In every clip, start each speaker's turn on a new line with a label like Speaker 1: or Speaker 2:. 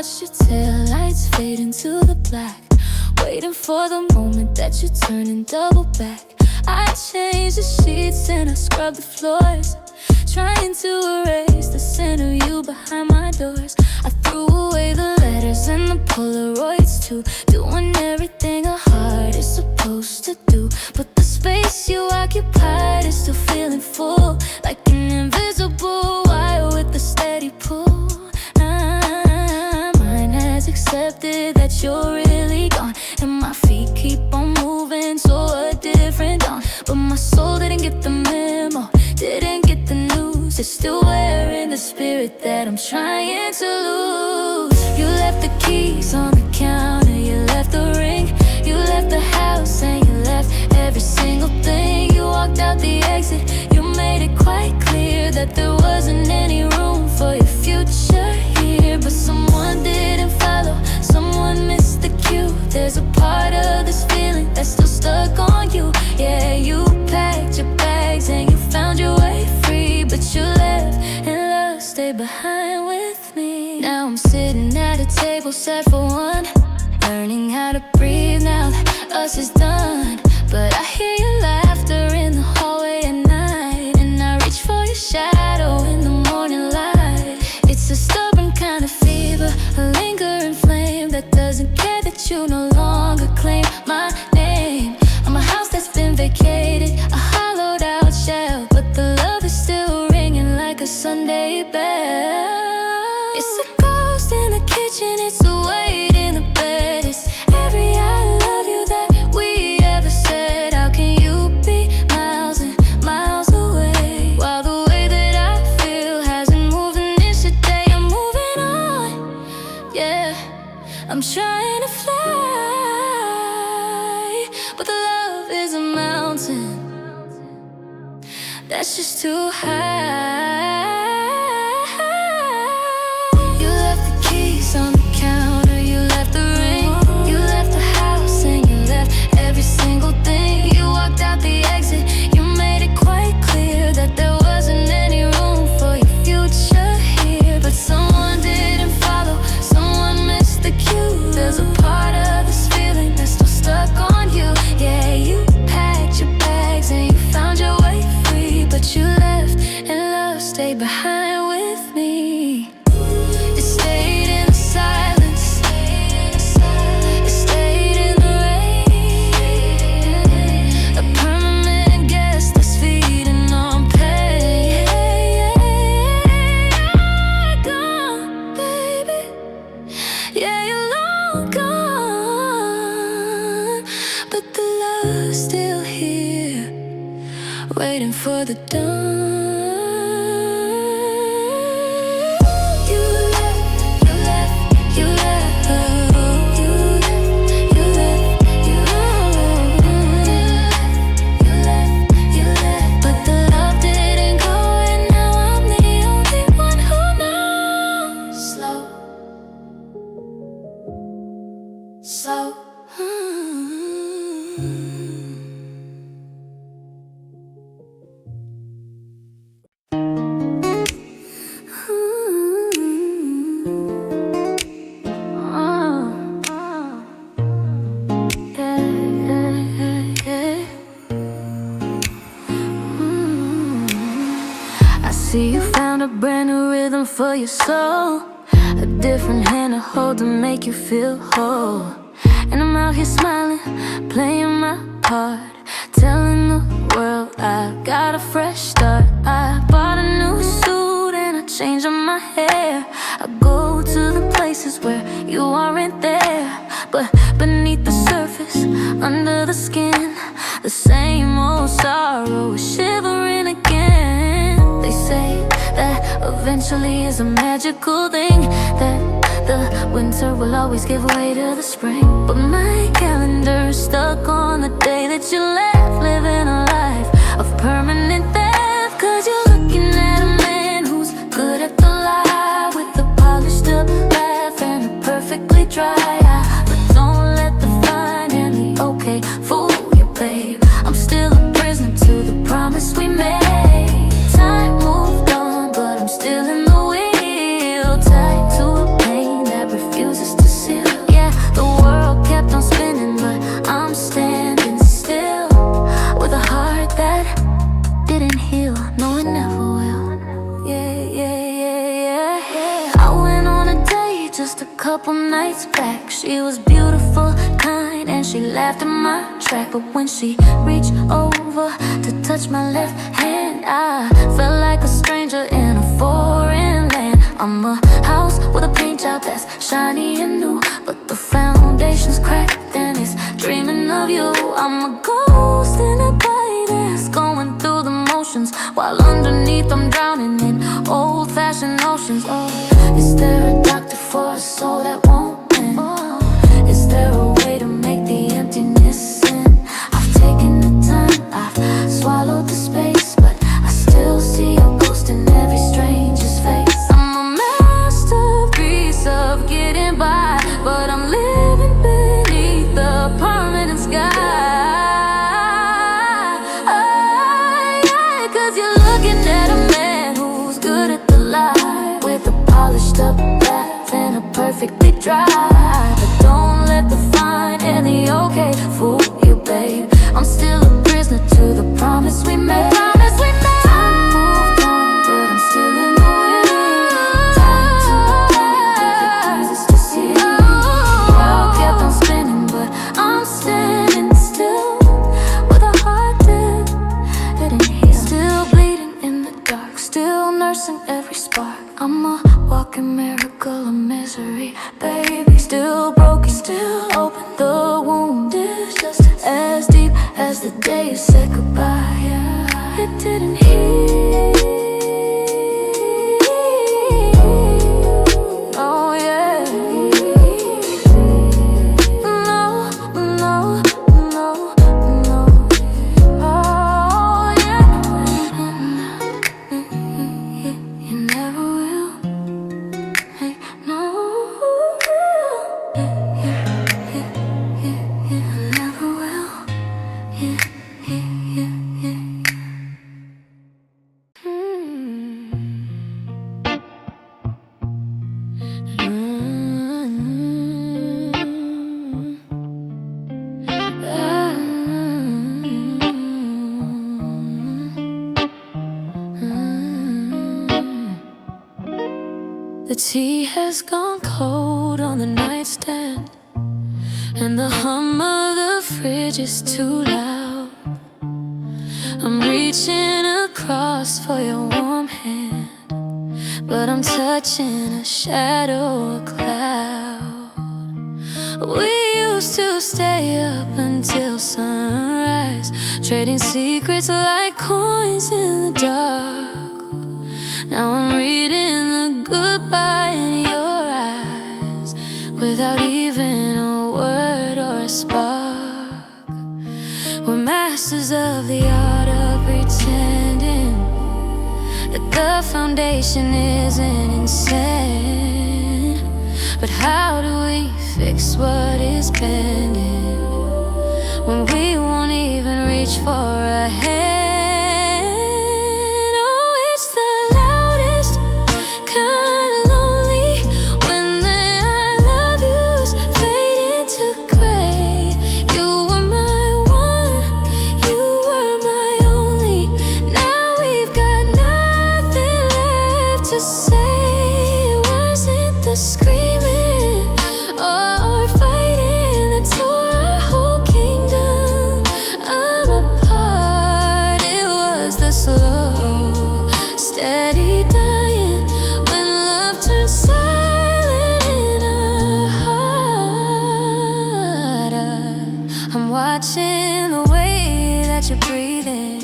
Speaker 1: watched your taillights fade into the black, waiting for the moment that you turn and double back. I changed the sheets and I scrubbed the floors, trying to erase the scent of you behind my doors. I threw away the letters and the Polaroids too, doing everything a heart is supposed to do. But the space you occupied is still feeling full, like an invisible wire with a steady pull. Mine has accepted that you're really gone, and my feet keep on moving to a different dawn. But my soul didn't get the memo, didn't get the news. It's still wearing the spirit that I'm trying to lose. You left the keys on the counter, you left the ring, you left the house and you left every single thing. You walked out the exit, you made it quite clear that there wasn't any room for your future here. But someone didn't follow, someone missed the cue. There's a part of this feeling that's still stuck on you. Yeah, you packed your bags and you found your way free, but you left and love stayed behind with me. Now I'm sitting at a table set for one, learning how to breathe now that us is done. But I hear your laughter in the hallway at night, and I reach for your shadow in the morning light. It's a stubborn kind of fever, a lingering flame that doesn't care that you no longer claim my name. I'm a house that's been vacated, a hollowed out shell, but the love is still ringing like a Sunday bell. It's a ghost in the kitchen, it's a weight in the bed, it's every I love you that we ever said. How can you be miles and miles away, while the way that I feel hasn't moved an inch a day? I'm moving on, yeah, I'm trying to fly, but the love is a mountain that's just too high. You left the keys on the counter, you left the ring, you left the house and you left every single thing. You walked out the exit, you made it quite clear that there wasn't any room for your future here. But someone didn't follow, someone missed the cue. There's a part of this feeling that's still stuck on you. Yeah, you packed your bags and you found your way free, but you left and love stayed behind with me. It stayed in the silence, it stayed in the rain, a permanent guest that's feeding on pain. You're gone, baby, yeah, you're long gone, but the love's still here, waiting for the dawn. You left, you left, you left, you left, you left, you left, you left, but the love didn't go, and now I'm the only one who knows. Slow, slow. I see you found a brand new rhythm for your soul, a different hand to hold to make you feel whole. And I'm out here smiling, playing my part, telling the world I've got a fresh start. I bought a new suit and I changed up my hair. I go to the places where you aren't there, but beneath the surface, under the skin, the same old sorrow is shivering again. They say that eventually is a magical thing, that the winter will always give way to the spring. But my calendar is stuck on the day that you left, living a life of permanent theft. Cause you're looking at a man who's good at the lie, with a polished up laugh and a perfectly dry eye. But don't let the fine and the okay fool you, babe. I'm still a prisoner to the promise we made. Time moved on, but I'm still in the wheel, tied to a pain that refuses just a couple nights back. She was beautiful, kind, and she laughed at my track. But when she reached over to touch my left hand, I felt like a stranger in a foreign land. I'm a house with a paint job that's shiny and new, but the foundation's cracked and it's dreaming of you. I'm a ghost in a body that's going through the motions, while underneath I'm drowning in old-fashioned oceans. Oh, is there a doctor for a soul that won't end? Is there a way to make the emptiness end? I've taken the time, I've swallowed the space, but I still see your ghost in every stranger's face. I'm a masterpiece of getting by, but I'm living beneath the permanent sky. Cause you're looking at a man who's good at the lie, with a polished up laugh and a perfectly dry. But don't let the fine and the okay fool you, babe. I'm still a prisoner to the promise we made. Time moved on, but I'm still in the way. Time to pack the pieces to see. World kept on spinning, but I'm standing still with a heart that didn't heal. Still bleeding in the dark, still nursing every spark. I'm a walking miracle of misery, baby. Still broken, still open. The wound is just as deep as the day you said goodbye. Yeah, it didn't heal. Oh yeah. No, no, no, no. Oh yeah. You never will. Hey, no. You never will. Yeah. The tea has gone cold on the nightstand, and the hum of the fridge is too loud. I'm reaching across for your warm hand, but I'm touching a shadow, a cloud. We used to stay up until sunrise, trading secrets like coins in the dark. Now I'm reading the goodbye in your eyes, without even a word or a spark. We're masters of the art of pretending that the foundation isn't insane. But how do we fix what is bending when we won't even reach for a hand? Watching the way that you're breathing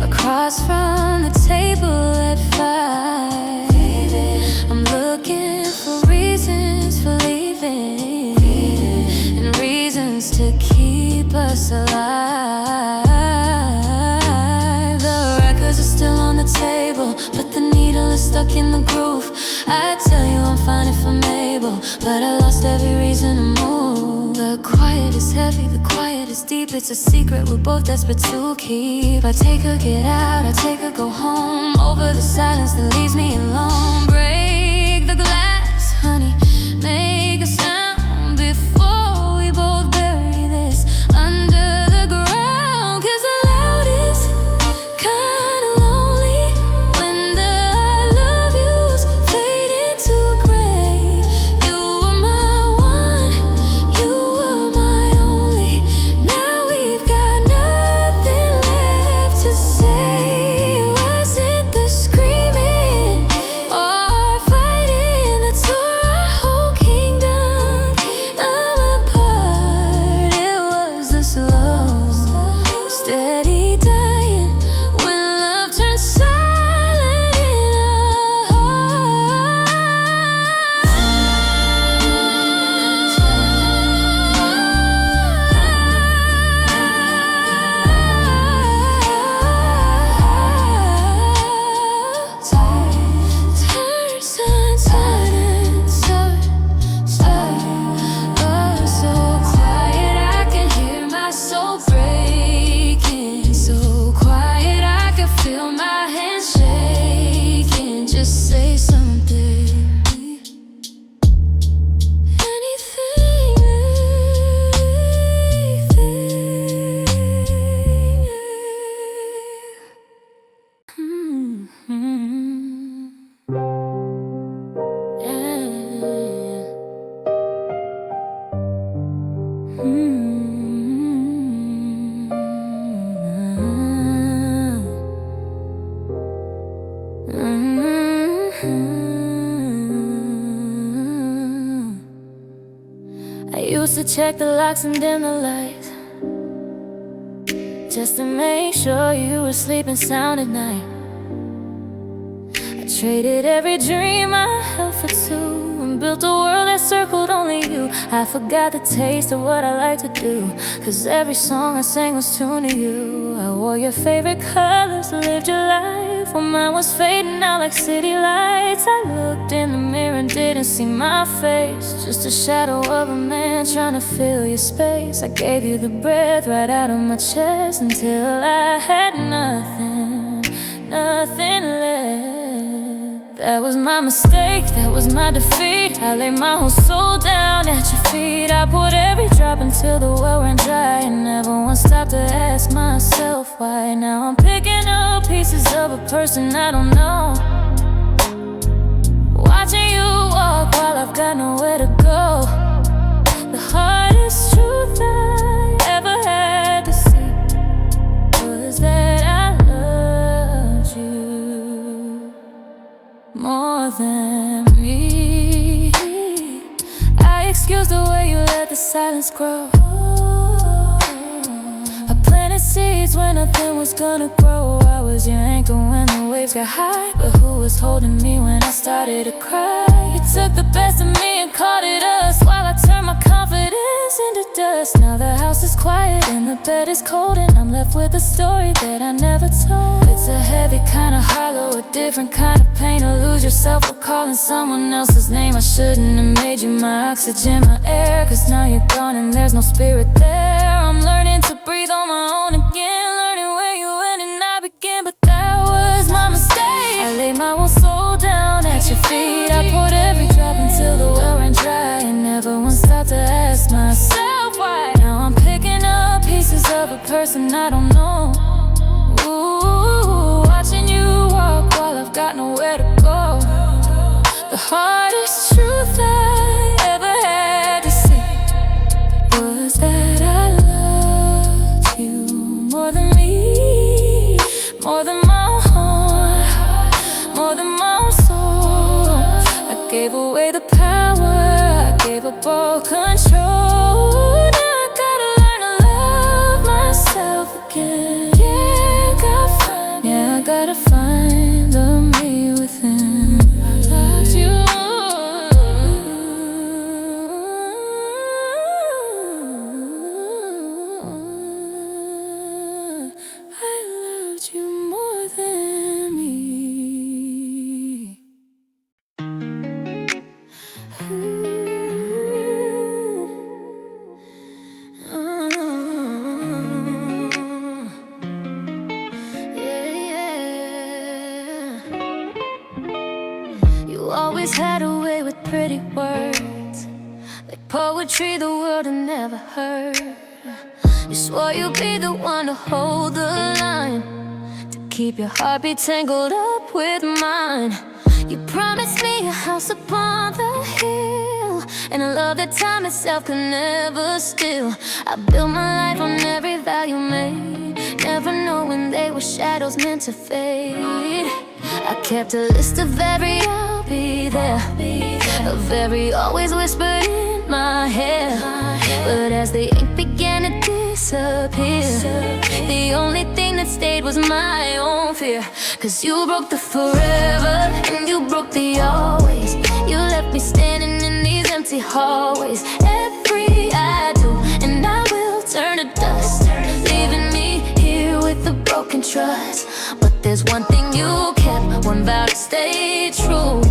Speaker 1: across from the table at 5. I'm looking for reasons for leaving, and reasons to keep us alive. The records are still on the table, but the needle is stuck in the groove. I tell you I'm fine if I'm able, but I lost every reason to move. The quiet is heavy, the quiet is deep. It's a secret we're both desperate to keep. I take her, get out, I take her, go home. Over the silence that leaves me alone. Break the glass, honey, make a sound before we both bury this under the ground. 'Cause the loud is kinda lonely when the I love yous fade into gray. I used to check the locks and dim the lights, just to make sure you were sleeping sound at night. I traded every dream I held for two, and built a world that circled only you. I forgot the taste of what I like to do, 'cause every song I sang was tuned to you. I wore your favorite colors, lived your life, while mine was fading out like city lights. I looked in the mirror and didn't see my face, just a shadow of a man trying to fill your space. I gave you the breath right out of my chest, until I had nothing, nothing left. That was my mistake, that was my defeat. I laid my whole soul down at your feet. I poured every drop until the well ran dry, and never once stopped to ask myself why. Now I'm picking up pieces of a person I don't know, watching you walk while I've got nowhere to go. The hardest truth I ever had to see was that I loved you more than me. I excuse the way you let the silence grow. I planted seeds when nothing was gonna grow. I was your anchor when the waves got high, but who was holding me when I started to cry? You took the best of me and called it us, while I turned my confidence into dust. Now the house is quiet and the bed is cold, and I'm left with a story that I never told. It's a heavy kind of hollow, a different kind of pain to lose yourself or calling someone else's name. I shouldn't have made you my oxygen, my air, 'cause now you're gone and there's no spirit there. I'm learning to breathe on my own again, learning where you end and I begin. But that was my mistake. I laid my whole soul down at your feet. I poured every drop until the well ran dry, and never once stopped to ask myself why. Now I'm picking up pieces of a person I don't know, ooh, watching you walk while I've got nowhere to go. The hardest truth I ever had to say was that I loved you more than me, more than my heart, more than my soul. I gave away the power, I gave up all control. Now I gotta learn to love myself again. Yeah, I gotta find the me within. I loved you. I loved you more than me. Always had a way with pretty words, like poetry the world had never heard. You swore you'd be the one to hold the line, to keep your heartbeat tangled up with mine. You promised me a house upon the hill, and a love that time itself could never steal. I built my life on every vow you made, never knowing they were shadows meant to fade. I kept a list of every I'll be there, of every always whispered in my head. But as the ink began to disappear, the only thing that stayed was my own fear. 'Cause you broke the forever and you broke the always. You left me standing in these empty hallways. Every I do and I will turn to dust, leaving me here with a broken trust. But there's one thing you kept, one vow to stay true,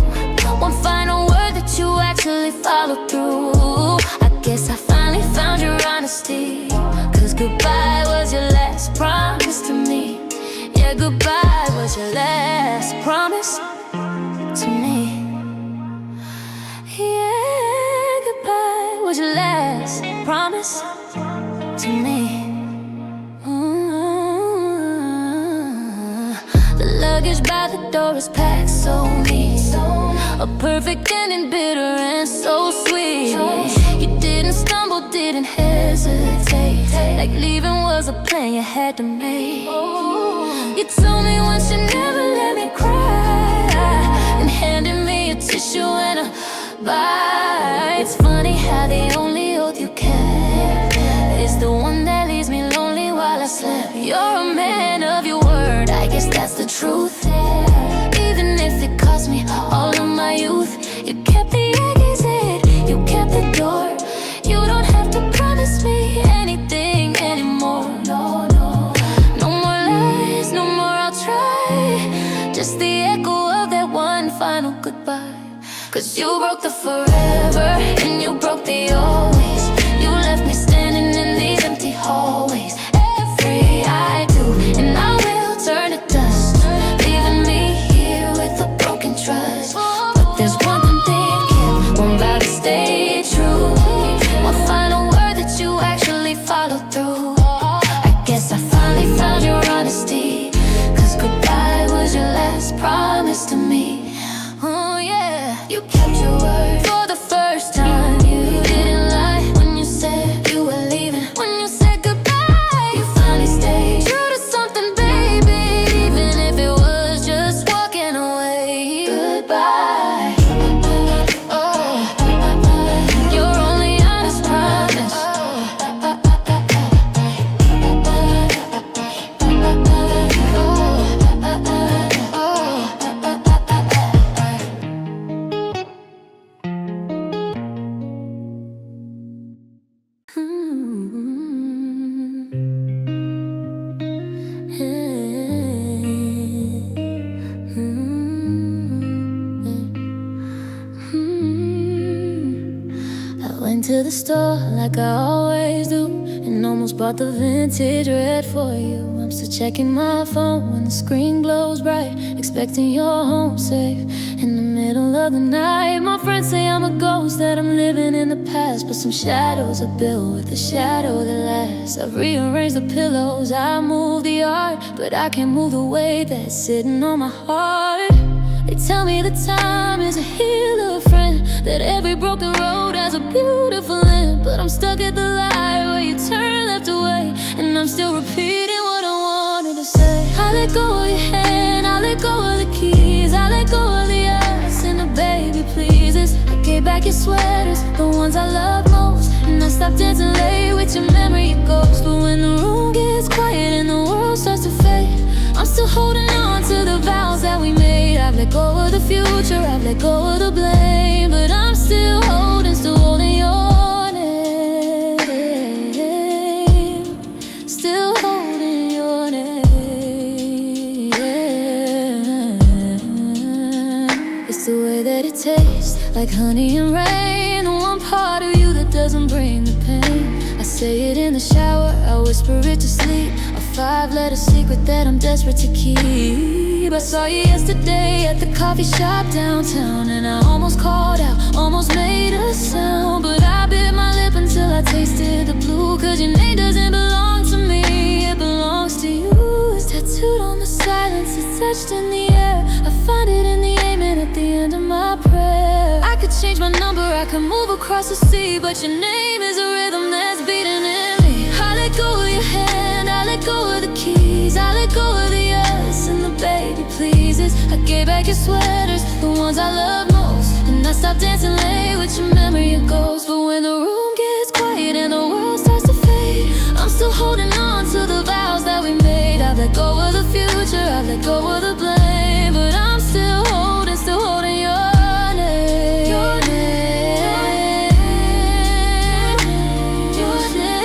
Speaker 1: one final word that you actually followed through. I guess I finally found your honesty, 'cause goodbye was your last promise to me. Yeah, goodbye was your last promise to me. Yeah, goodbye was your last promise to me. The luggage by the door is packed so neat, a perfect ending, bitter and so sweet. You didn't stumble, didn't hesitate, like leaving was a plan you had to make. You told me once you'd never let me cry, and handed goodbye. Cause you broke the forever and you broke the always. You left me standing in these empty hallways. Every I do and I will turn to dust, leaving me here with a broken trust. But there's one thing you kept, one vow to stay true, one final word that you actually followed through. I guess I finally found your honesty, cause goodbye was your last promise to me. Oh yeah, you kept your word for the first time. You didn't lie when you said you were leaving. When you said goodbye, you finally stayed true to something, baby, even if it was just walking away. Goodbye, oh, your only honest promise. To the store like I always do, and almost bought the vintage red for you. I'm still checking my phone when the screen glows bright, expecting you're home safe. In the middle of the night, my friends say I'm a ghost, that I'm living in the past, but some shadows are built with a shadow that lasts. I've rearranged the pillows, I moved the art, but I can't move the weight that's sitting on my heart. They tell me that time is a healer friend, that every broken road has a beautiful end. But I'm stuck at the light where you turn left away, and I'm still repeating what I wanted to say. I let go of your hand, I let go of the keys, I let go of the us and the baby pleases. I gave back your sweaters, the ones I love most, and I stopped dancing late with your memory of ghosts. But when the room gets quiet and the world starts to fade, I'm still holding on to the vows that we made. I've let go of the future, I've let go of the blame, but I'm still holding your name. Still holding your name. It's the way that it tastes, like honey and rain, the one part of you that doesn't bring the pain. I say it in the shower, I whisper it to sleep, a 5-letter secret that I'm desperate to keep. I saw you yesterday at the coffee shop downtown, and I almost called out, almost made a sound, but I bit my lip until I tasted the blue. Cause your name doesn't belong to me, it belongs to you. It's tattooed on the silence, it's etched in the air. I find it in the amen at the end of my prayer. I could change my number, I could move across the sea, but your name is a rhythm that's beating in me. I let go of your hand, I let go of the keys, I let go of the us and the baby pleases. I gave back your sweaters, the ones I love most, and I stopped dancing late with your memory of ghosts. But when the room gets quiet and the world starts to fade, I'm still holding on to the vows that we made. I've let go of the future, I've let go of the blame, but I'm still holding your name. Your name. Your name.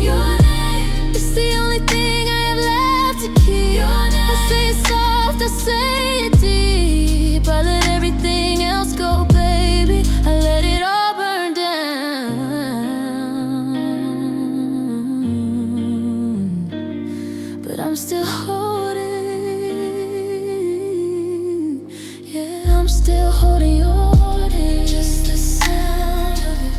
Speaker 1: Your name. It's the only thing I have left to keep. Your name. I say it soft, I say it deep, I let everything else go, baby. I let it all burn down, but I'm still holding, yeah, I'm still holding your name. Just the sound of it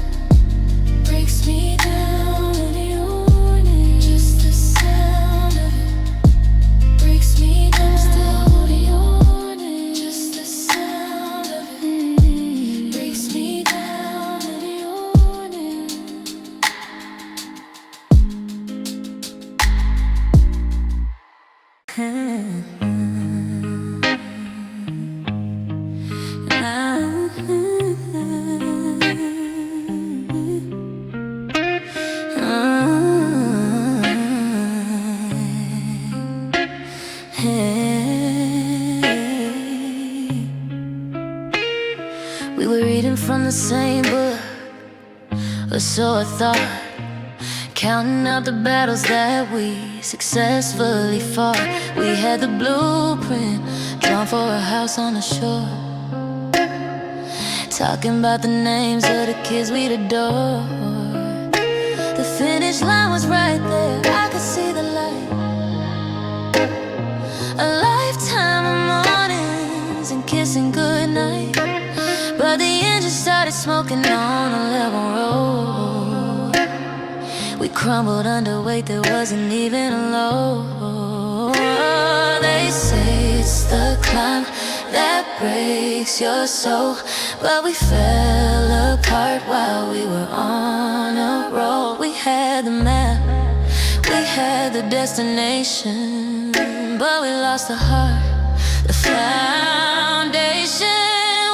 Speaker 1: breaks me down. Your name. Just the sound of it breaks me down. I'm still holding your name. Just the sound of it breaks me down. Your name. We were reading from the same book, or so I thought. counting out the battles that we successfully fought. We had the blueprint drawn for a house on the shore, talking about the names of the kids we'd adore. The finish line was right there, I could see the light. A lifetime of mornings and kissing goodnight, but the engine started smoking on a level road. We crumbled under weight, there wasn't even a low. They say it's the climb that breaks your soul, but we fell apart while we were on a roll. We had the map, we had the destination, but we lost the heart, the foundation.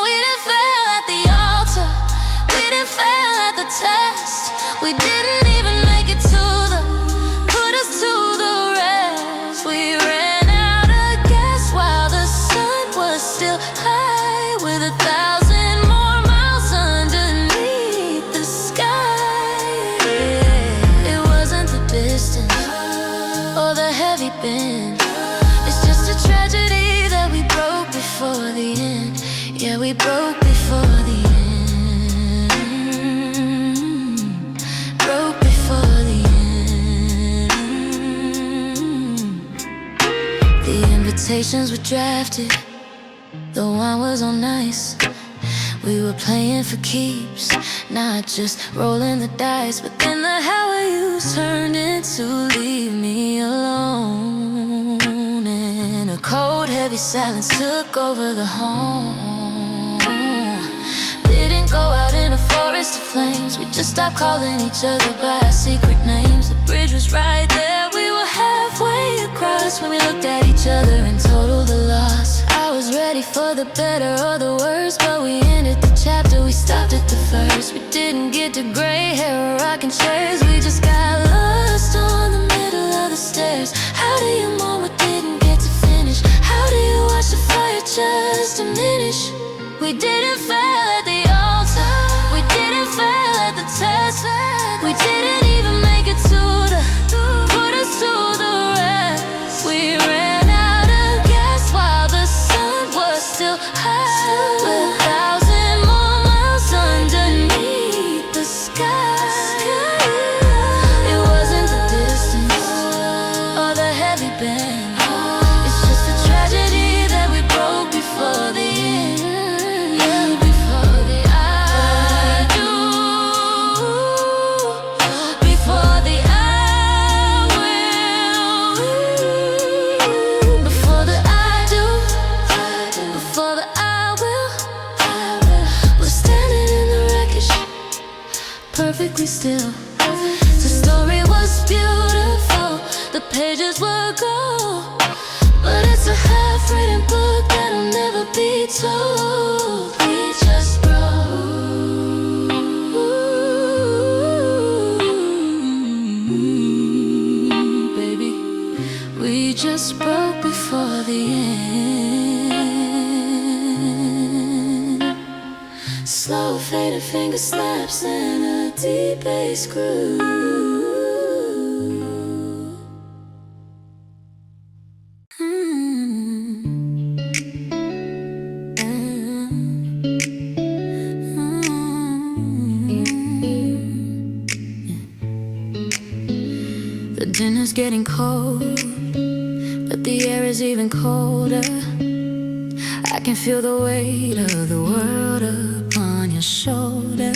Speaker 1: We didn't fail at the altar, we didn't fail at the test. We didn't even make it to the, put us to the rest. We ran out of gas while the sun was still high, with 1,000 more miles underneath the sky. It wasn't the distance or the heavy bend, it's just a tragedy that we broke before the end. Yeah, we broke before the end. Broke before the end. The invitations were drafted, the wine was on ice. We were playing for keeps, not just rolling the dice. But then the how are yous turned into leave me alone, and a cold heavy silence took over the home. Didn't go out in a forest of flames, we just stopped calling each other by our secret names. The bridge was right there, we were halfway across when we looked at each other and totaled the loss. I was ready for the better or the worse, but we ended the chapter, we stopped at the first. We didn't get to gray hair or rocking chairs, we just got lost on the middle of the stairs. How do you mourn what didn't get to finish? How do you watch the fire just diminish? We didn't fail at the altar, we didn't fail at the test. We didn't even make it to the, put us to the rest. We ran out of gas while the sun was still high, with 1,000 more miles underneath the sky. It wasn't the distance or the heavy bend, it's just a tragedy that we broke before the end. Yeah, before the I do, before the I will, before the I do, before the I will. We're standing in the wreckage, perfectly still. The story was beautiful, the pages were gold, but it's a half-written book that'll never be told. We just broke, baby. We just broke before the end. Slow faded finger snaps and a deep bass groove. The dinner's getting cold, but the air is even colder. I can feel the weight of the world upon your shoulder.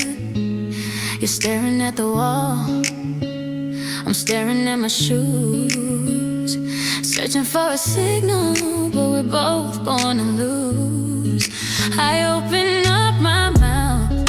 Speaker 1: You're staring at the wall, I'm staring at my shoes, searching for a signal, but we're both born to lose. I open up my mouth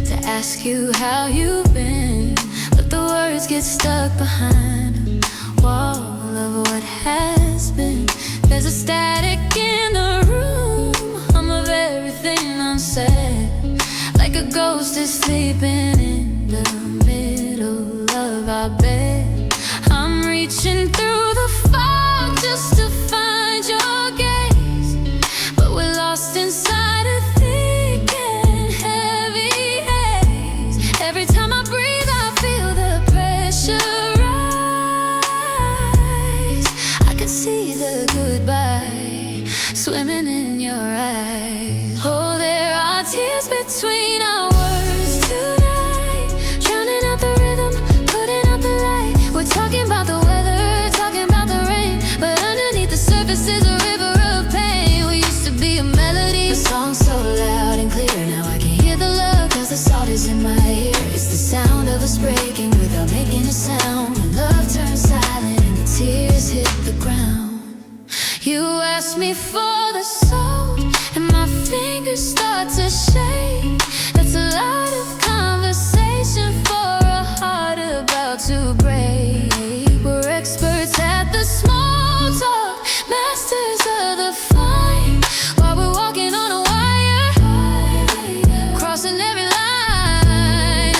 Speaker 1: to ask you how you've been, but the words get stuck behind a wall of what has been. There's a static in the room, hum of everything unsaid, like a ghost is sleeping in the middle of our bed. I'm reaching through the fog just to find your gaze, but we're lost inside a thick and heavy haze. Every time I breathe I feel the pressure swimming in your eyes. Oh, there are tears between our words tonight, drowning out the rhythm, putting out the light. We're talking about the weather, talking about the rain, but underneath the surface is a river of pain. We used to be a melody, the song so loud and clear. Now I can hear the love, cause the salt is in my ear. It's the sound of us breaking without making a sound. When love turns silent and the tears hit the ground. You asked me for the salt, and my fingers start to shake. That's a lot of conversation for a heart about to break. We're experts at the small talk, masters of the fine, while we're walking on a wire, crossing every line.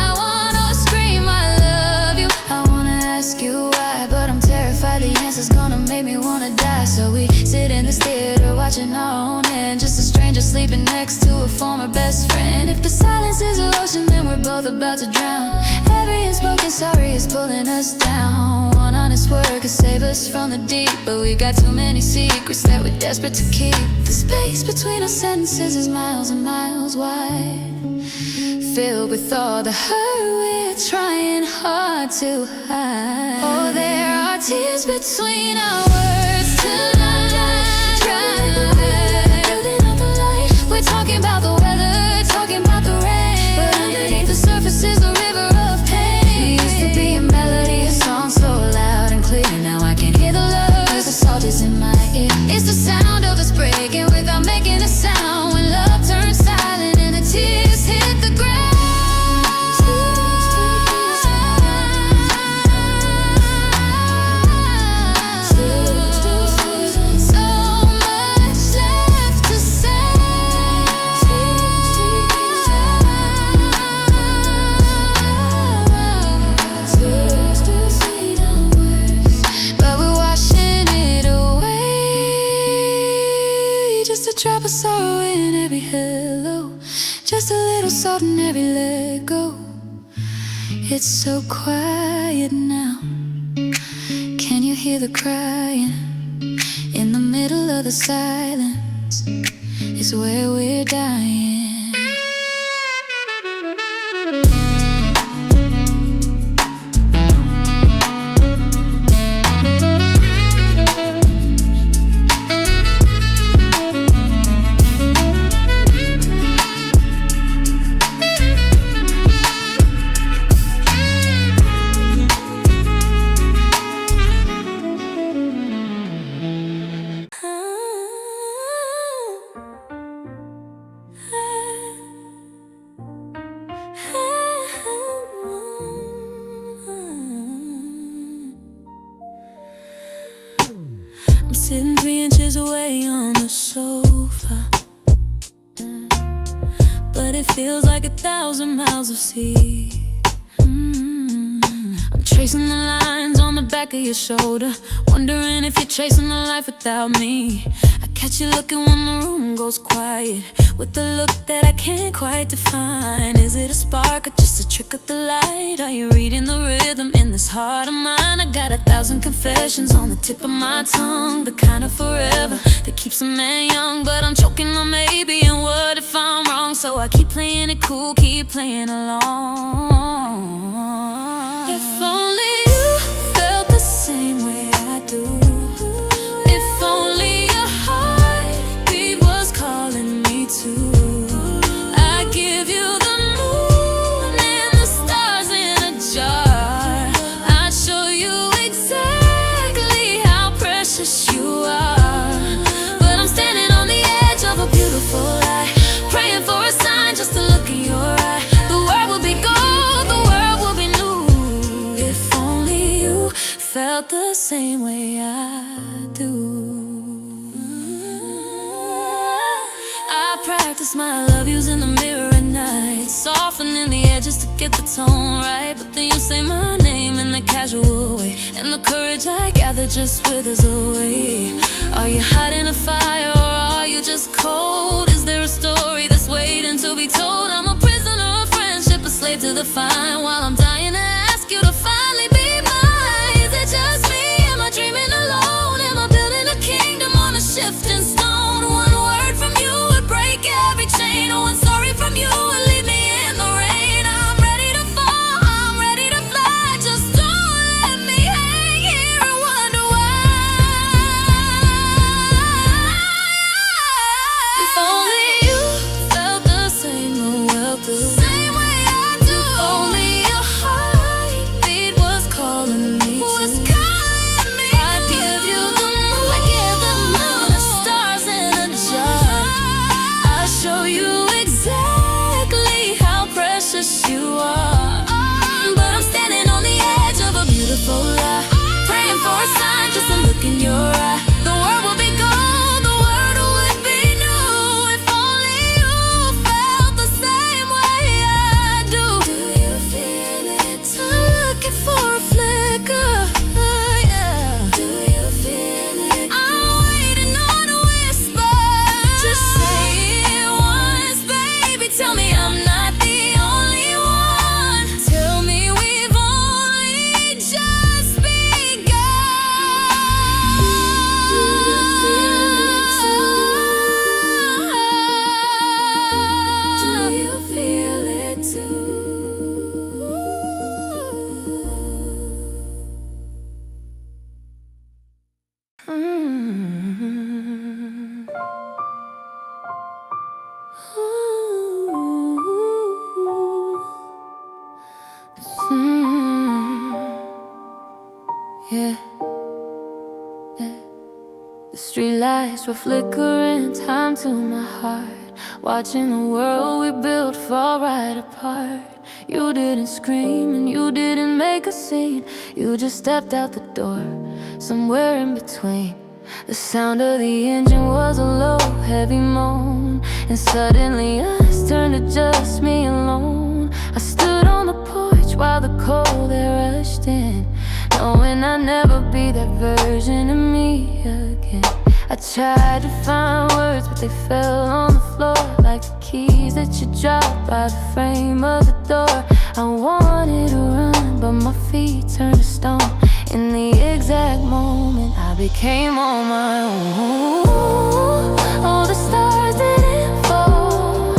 Speaker 1: I wanna scream I love you, I wanna ask you why, but I'm terrified the answer's gonna make me wanna die. So we sit in this theater watching our own end, just a stranger sleeping next to a former best friend. If the silence is an ocean, then we're both about to drown. Every unspoken sorry is pulling us down. One honest word could save us from the deep, but we got too many secrets that we're desperate to keep. The space between our sentences is miles and miles wide, filled with all the hurt we're trying hard to hide. Oh, there are tears between our words tonight, building up the light. We're talking about the weather, talking about the rain, but underneath the surface is a river of pain. We used to be a melody, a song so loud and clear. Now I can hear the love, cause the salt is in my ear. It's the sound of us breaking without making a sound. When love turns silent and the tears hit the ground. Drop of sorrow in every hello, just a little salt in every let go. It's so quiet now, can you hear the crying? In the middle of the silence is where we're dying. I'm sitting 3 inches away on the sofa, but it feels like 1,000 miles of sea. I'm tracing the lines on the back of your shoulder, wondering if you're chasing a life without me. I catch you looking when the room goes quiet, with the look that I can't quite define. Is it a spark or just a trick of the light? Are you reading the rhythm in this heart of mine? I got 1,000 confessions on the tip of my tongue, the kind of forever that keeps a man young. But I'm choking on maybe, and what if I'm wrong? So I keep playing it cool, keep playing along. If only you felt the same way I do. If only your heartbeat was calling me too. I'd give you the moon and the stars in a jar. I'd show you exactly how precious you are. But I'm standing on the edge of a beautiful lie, praying for a sign just to look in your eye. The world will be gold, the world will be new. If only you felt the same way I do. I practice my love yous in the mirror at night, softening the edges to get the tone right. But then you say my name in a casual way, and the courage I gather just withers away. Are you hiding a fire, or are you just cold? Is there a story that's waiting to be told? I'm a prisoner of friendship, a slave to the fire, while I'm dying to ask you to finally be mine. Is it just me? Am I dreaming alone? Am I building a kingdom on a shifting stone? The street lights were flickering, time to my heart, watching the world we built fall right apart. You didn't scream and you didn't make a scene. You just stepped out the door, somewhere in between. The sound of the engine was a low, heavy moan, and suddenly us turned to just me alone. I stood on the porch while the cold air rushed in, knowing I'd never be that version of me again. I tried to find words, but they fell on the floor like the keys that you dropped by the frame of the door. I wanted to run, but my feet turned to stone. In the exact moment I became on my own. All the stars didn't fall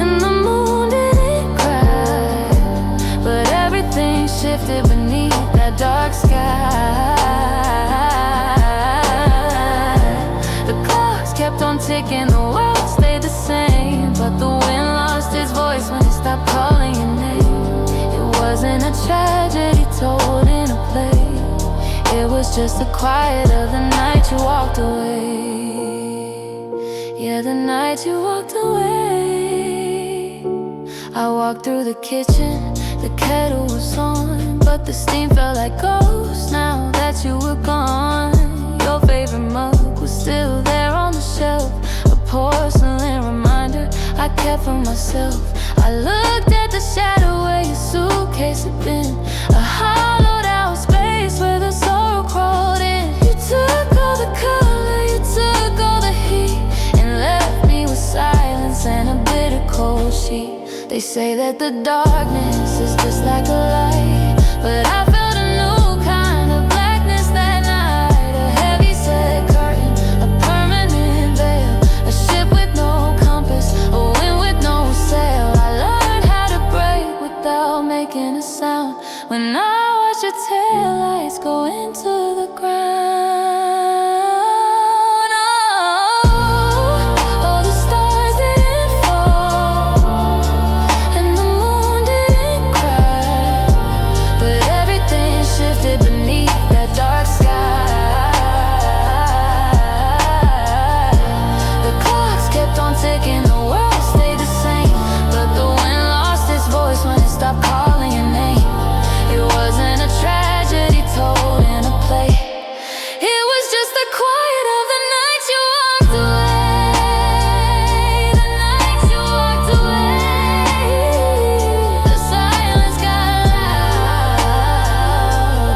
Speaker 1: and the moon didn't cry, but everything shifted beneath that dark sky. The clocks kept on ticking, the world stayed the same, but the wind lost its voice when it stopped calling your name. It wasn't a tragedy told in a play, it was just the quiet of the night you walked away. Yeah, the night you walked away. I walked through the kitchen, the kettle was on, but the steam felt like ghosts now that you were gone. Your favorite mug was still there on the shelf, a porcelain reminder I kept for myself. I looked at the shadow where your suitcase had been, a hollowed out space where the sorrow crawled in. You took all the color, you took all the heat, and left me with silence and a bitter cold sheet. They say that the darkness is just like a light, but I felt a new kind of blackness that night. A heavy set curtain, a permanent veil, a ship with no compass, a wind with no sail. I learned how to break without making a sound when I watched your taillights go into the ground. Oh, all the stars didn't fall and the moon didn't cry, but everything shifted beneath that dark sky. The clocks kept on ticking, the world stayed the same, but the wind lost its voice when it stopped calling your name. It wasn't a tragedy told in a play, it was just the quiet of the night you walked away. The night you walked away. The silence got loud.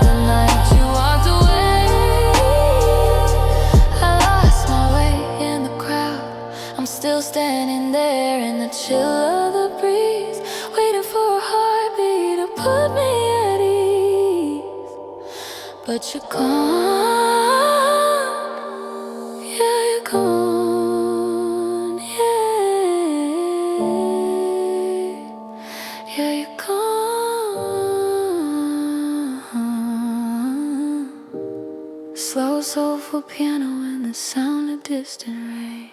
Speaker 1: The night you walked away. I lost my way in the crowd, I'm still standing there in the chill of the breeze, waiting for a heartbeat to put me at ease. But you're gone, yeah, you're gone, yeah, yeah, you're gone. Slow soulful piano and the sound of distant rain.